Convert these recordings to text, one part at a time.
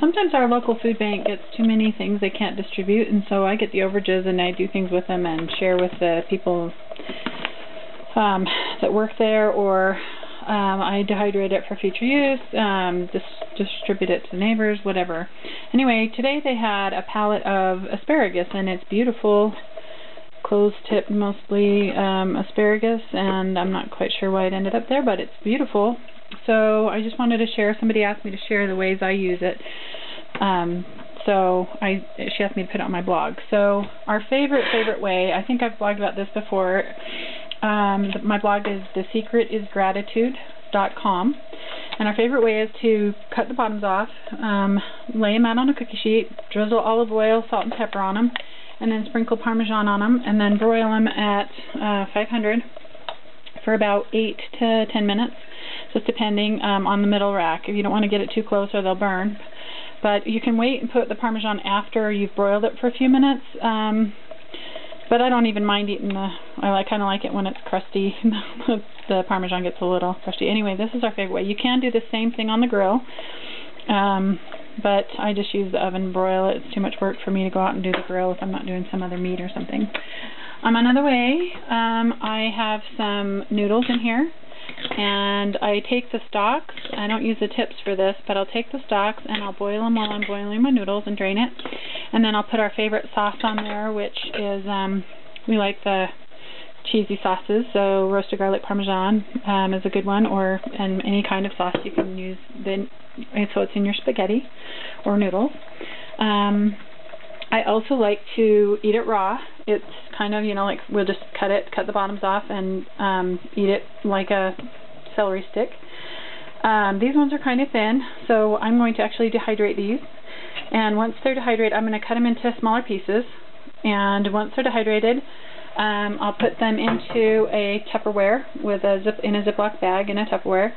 Sometimes our local food bank gets too many things they can't distribute, and so I get the overages and I do things with them and share with the people that work there, or I dehydrate it for future use, distribute it to neighbors, whatever. Anyway, today they had a pallet of asparagus, and it's beautiful, closed-tip mostly asparagus, and I'm not quite sure why it ended up there, but it's beautiful. So I just wanted to share. Somebody asked me to share the ways I use it. She asked me to put it on my blog. So our favorite way, I think I've blogged about this before. My blog is thesecretisgratitude.com, and our favorite way is to cut the bottoms off, lay them out on a cookie sheet, drizzle olive oil, salt and pepper on them, and then sprinkle Parmesan on them, and then broil them at 500 for about 8 to 10 minutes, just depending on the middle rack. If you don't want to get it too close or they'll burn. But you can wait and put the Parmesan after you've broiled it for a few minutes. But I don't even mind eating I kind of like it when it's crusty. The Parmesan gets a little crusty. Anyway, this is our favorite way. You can do the same thing on the grill, but I just use the oven broil it. It's too much work for me to go out and do the grill if I'm not doing some other meat or something. Another way, I have some noodles in here, and I take the stalks. I don't use the tips for this, but I'll take the stalks and I'll boil them while I'm boiling my noodles and drain it. And then I'll put our favorite sauce on there, which is, we like the cheesy sauces, so roasted garlic Parmesan is a good one, and any kind of sauce you can use, so it's in your spaghetti or noodles. I also like to eat it raw. It's kind of, like we'll just cut the bottoms off and eat it like a celery stick. These ones are kind of thin, so I'm going to actually dehydrate these. And once they're dehydrated, I'm going to cut them into smaller pieces. And once they're dehydrated, I'll put them into a Tupperware in a Ziploc bag in a Tupperware.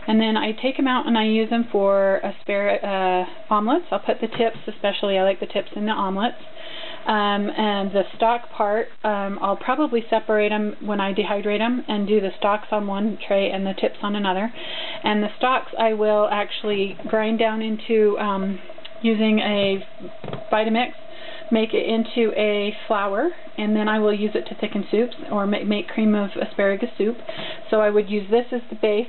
And then I take them out and I use them for omelets. I'll put the tips, especially I like the tips in the omelets. And the stalk part, I'll probably separate them when I dehydrate them and do the stalks on one tray and the tips on another. And the stalks I will actually grind down into, using a Vitamix, make it into a flour, and then I will use it to thicken soups or make cream of asparagus soup. So I would use this as the base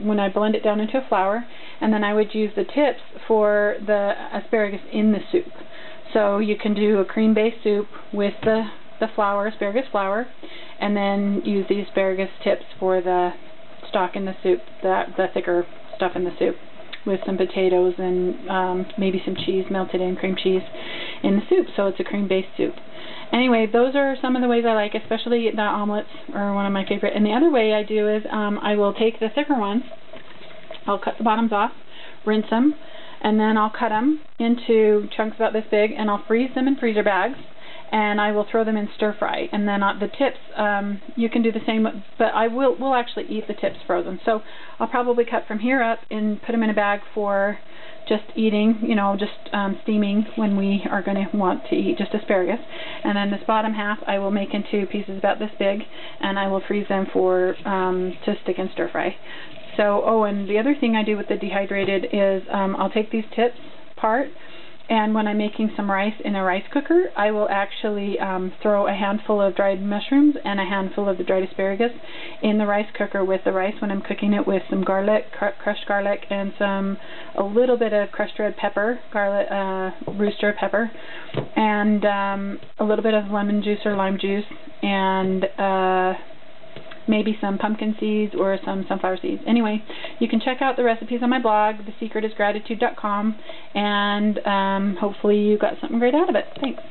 when I blend it down into a flour, and then I would use the tips for the asparagus in the soup. So you can do a cream-based soup with the asparagus flour, and then use the asparagus tips for the stock in the soup, the thicker stuff in the soup, with some potatoes and maybe some cheese, melted in cream cheese in the soup, so it's a cream-based soup. Anyway, those are some of the ways I like, especially the omelets are one of my favorite. And the other way I do is I will take the thicker ones, I'll cut the bottoms off, rinse them, and then I'll cut them into chunks about this big, and I'll freeze them in freezer bags, and I will throw them in stir fry. And then the tips, you can do the same, but we'll actually eat the tips frozen. So I'll probably cut from here up and put them in a bag for just eating, steaming when we are going to want to eat just asparagus. And then this bottom half I will make into pieces about this big, and I will freeze them to stick in stir fry. So, and the other thing I do with the dehydrated is I'll take these tips apart, and when I'm making some rice in a rice cooker, I will actually throw a handful of dried mushrooms and a handful of the dried asparagus in the rice cooker with the rice when I'm cooking it, with some garlic, crushed garlic, and a little bit of crushed red pepper, rooster pepper, and a little bit of lemon juice or lime juice, and maybe some pumpkin seeds or some sunflower seeds. Anyway, you can check out the recipes on my blog, thesecretisgratitude.com, and hopefully you got something great out of it. Thanks.